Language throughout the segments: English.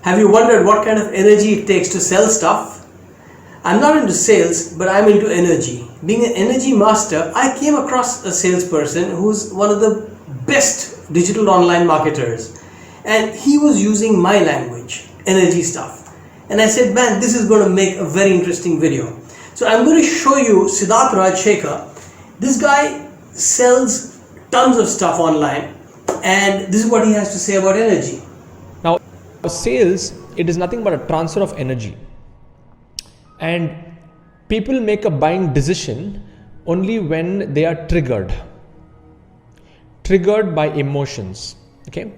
Have you wondered what kind of energy it takes to sell stuff? I'm not into sales, but I'm into energy. Being an energy master, I came across a salesperson who's one of the best digital online marketers, and he was using my language, energy stuff. And I said, man, this is going to make a very interesting video. So I'm going to show you Siddharth Rajsekar. This guy sells tons of stuff online, and this is what he has to say about energy. Now, sales, it is nothing but a transfer of energy. And people make a buying decision only when they are triggered by emotions. Okay,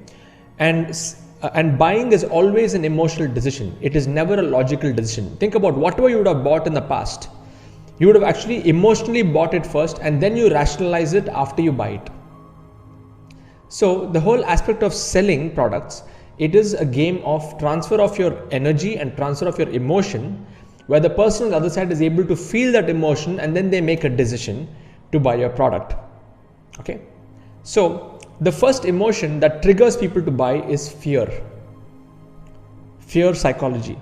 and buying is always an emotional decision. It is never a logical decision. Think about whatever you would have bought in the past. You would have actually emotionally bought it first, and then you rationalize it after you buy it. So the whole aspect of selling products, it is a game of transfer of your energy and transfer of your emotion, where the person on the other side is able to feel that emotion, and then they make a decision to buy your product. Okay, so the first emotion that triggers people to buy is fear psychology.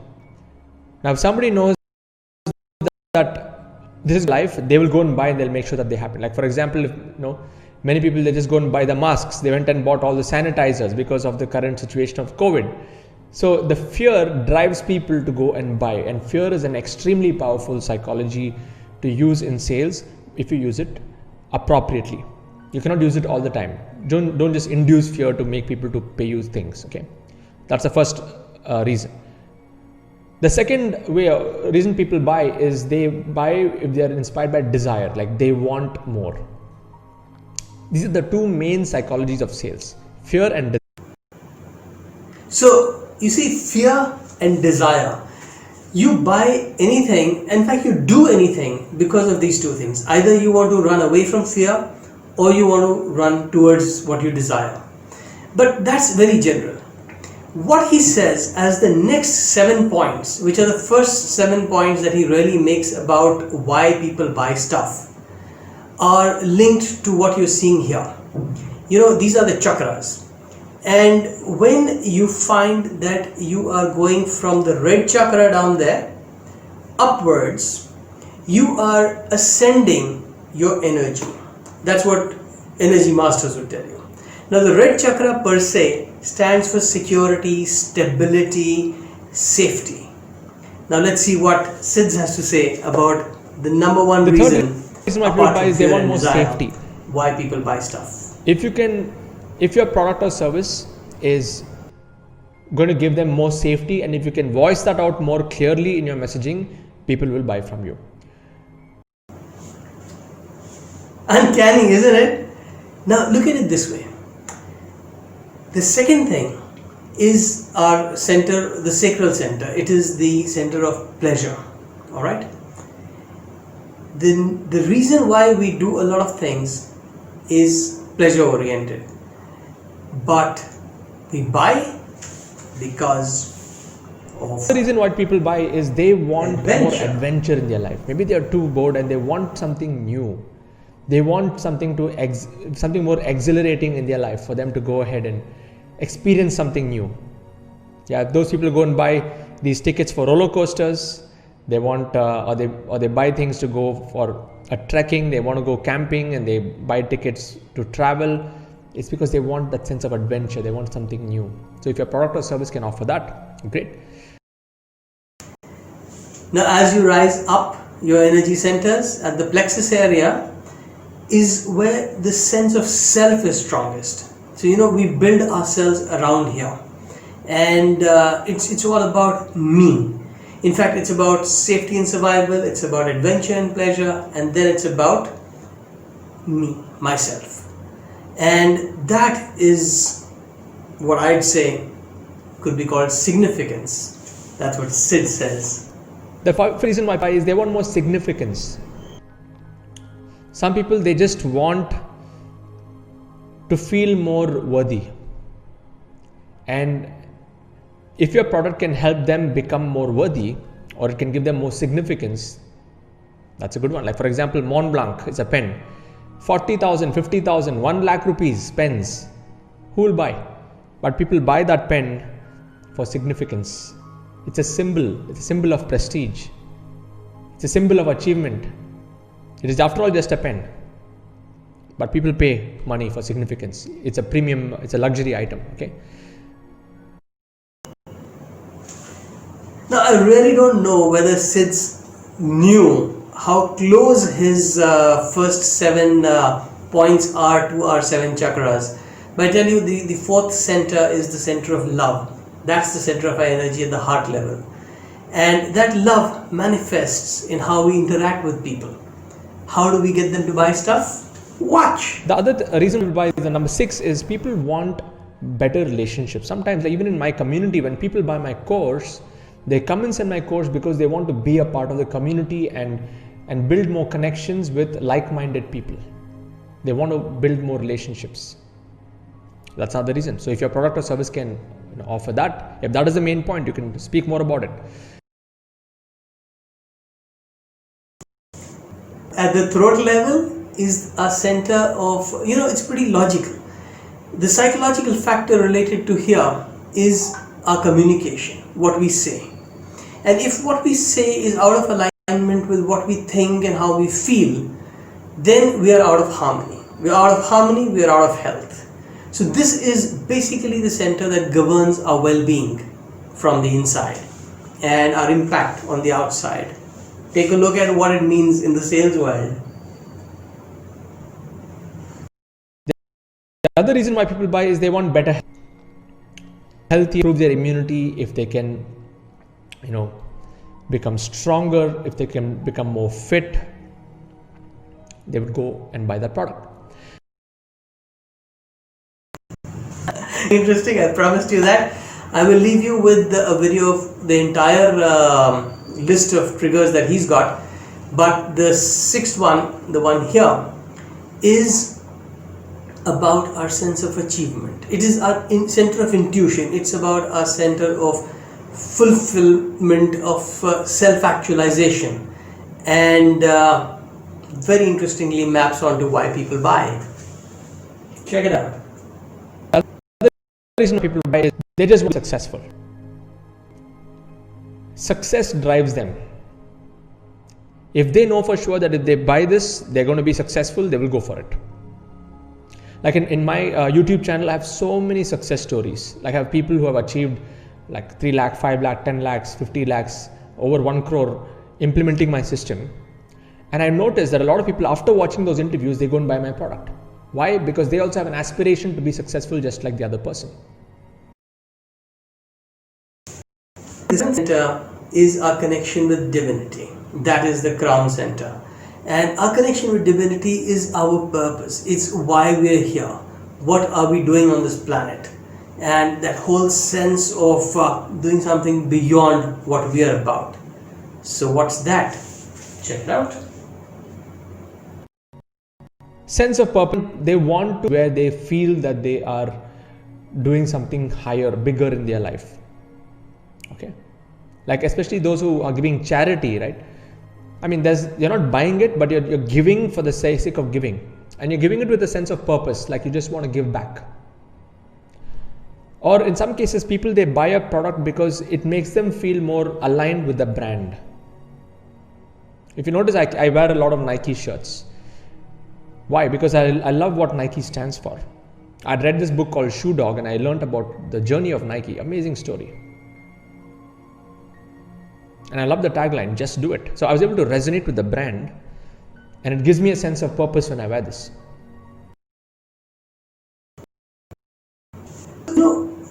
Now, if somebody knows that this is life, they will go and buy, and they'll make sure that they happen. Like, for example, if many people, they just go and buy the masks. They went and bought all the sanitizers because of the current situation of COVID. So the fear drives people to go and buy, and fear is an extremely powerful psychology to use in sales if you use it appropriately. You cannot use it all the time. Don't just induce fear to make people to pay you things. Okay, that's the first reason. The second reason people buy is they buy if they are inspired by desire, like they want more. These are the two main psychologies of sales: fear and desire. So you see, fear and desire. You buy anything, in fact you do anything because of these two things. Either you want to run away from fear, or you want to run towards what you desire. But that's very general. What he says as the next 7 points, which are the first 7 points that he really makes about why people buy stuff, are linked to what you're seeing here. These are the chakras. And when you find that you are going from the red chakra down there upwards, you are ascending your energy. That's what energy masters will tell you. Now, the red chakra per se stands for security, stability, safety. Now let's see what Siddh has to say about the number one reason why people buy is they want more safety. Why people buy stuff. If your product or service is going to give them more safety, and if you can voice that out more clearly in your messaging, people will buy from you. Uncanny, isn't it? Now look at it this way. The second thing is our center, the sacral center. It is the center of pleasure. All right. The reason why we do a lot of things is pleasure oriented, but we buy because of the reason why people buy is they want more adventure in their life. Maybe they are too bored and they want something new. They want something more exhilarating in their life for them to go ahead and experience something new. Yeah, those people go and buy these tickets for roller coasters. They want or they buy things to go for a trekking. They want to go camping, and they buy tickets to travel. It's because they want that sense of adventure. They want something new. So if your product or service can offer that, great. Now, as you rise up your energy centers, at the plexus area is where the sense of self is strongest. So we build ourselves around here, and it's all about me. In fact, it's about safety and survival, it's about adventure and pleasure, and then it's about me, myself. And that is what I'd say could be called significance. That's what Sid says. The reason why I buy is they want more significance. Some people, they just want to feel more worthy. And if your product can help them become more worthy, or it can give them more significance, that's a good one. Like, for example, Mont Blanc is a pen. 40,000, 50,000, 1 lakh rupees pens. Who will buy? But people buy that pen for significance. It's a symbol of prestige. It's a symbol of achievement. It is after all just a pen. But people pay money for significance. It's a premium, it's a luxury item, okay? Now, I really don't know whether Siddh knew how close his first 7 points are to our 7 chakras. But I tell you, the 4th center is the center of love. That's the center of our energy at the heart level. And that love manifests in how we interact with people. How do we get them to buy stuff? Watch! The other reason we buy the number 6 is people want better relationships. Sometimes, even in my community, when people buy my course, they come inside my course because they want to be a part of the community and build more connections with like-minded people. They want to build more relationships. That's not the reason. So if your product or service can offer that, if that is the main point, you can speak more about it. At the throat level is a center of, it's pretty logical. The psychological factor related to here is our communication, what we say. And if what we say is out of alignment with what we think and how we feel, then we are out of harmony. We are out of harmony, we are out of health. So this is basically the center that governs our well-being from the inside and our impact on the outside. Take a look at what it means in the sales world. The other reason why people buy is they want better health, improve their immunity, if they can, become stronger, if they can become more fit, they would go and buy that product. Interesting, I promised you that. I will leave you with a video of the entire list of triggers that he's got. But the 6th one, the one here, is about our sense of achievement. It is our center of intuition. It's about our center of fulfillment, of self-actualization, and very interestingly maps onto why people buy. Check it out. The reason people buy is they just want to be successful. Success drives them. If they know for sure that if they buy this, they're going to be successful, they will go for it. Like in my YouTube channel, I have so many success stories. Like I have people who have achieved like 3 lakh, 5 lakh, 10 lakhs, 50 lakhs, over 1 crore implementing my system. And I've noticed that a lot of people, after watching those interviews, they go and buy my product. Why? Because they also have an aspiration to be successful just like the other person. This center is our connection with divinity. That is the crown center. And our connection with divinity is our purpose. It's why we are here. What are we doing on this planet? And that whole sense of doing something beyond what we are about. So what's that? Check it out. Sense of purpose, they want to where they feel that they are doing something higher, bigger in their life. Okay, like especially those who are giving charity, right? I mean, you're not buying it, but you're giving for the sake of giving, and you're giving it with a sense of purpose, like you just want to give back. Or in some cases, people, they buy a product because it makes them feel more aligned with the brand. If you notice, I wear a lot of Nike shirts. Why? Because I love what Nike stands for. I'd read this book called Shoe Dog and I learned about the journey of Nike. Amazing story. And I love the tagline, just do it. So I was able to resonate with the brand and it gives me a sense of purpose when I wear this.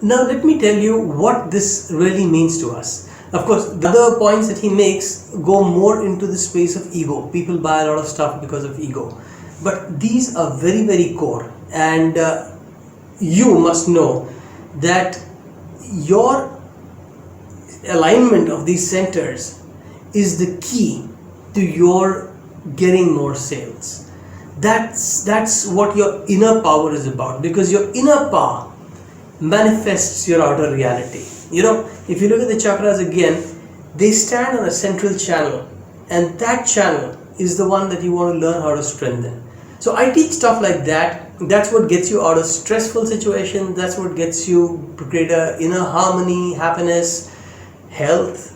Now let me tell you what this really means to us. Of course, the other points that he makes go more into the space of ego. People buy a lot of stuff because of ego. But these are very, very core. And you must know that your alignment of these centers is the key to your getting more sales. That's what your inner power is about, because your inner power manifests your outer reality. If you look at the chakras again, they stand on a central channel, and that channel is the one that you want to learn how to strengthen. So I teach stuff like that That's what gets you out of stressful situations. That's what gets you greater inner harmony, happiness, health.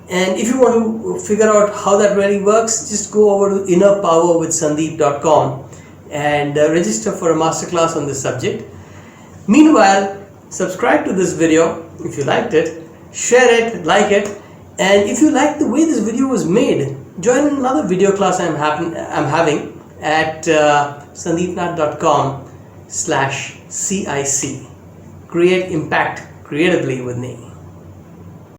And if you want to figure out how that really works, just go over to innerpowerwithsandeep.com and register for a masterclass on this subject. Meanwhile, subscribe to this video if you liked it, share it, like it, and if you like the way this video was made, join another video class I'm having at sandeepnath.com/CIC. Create impact creatively with me.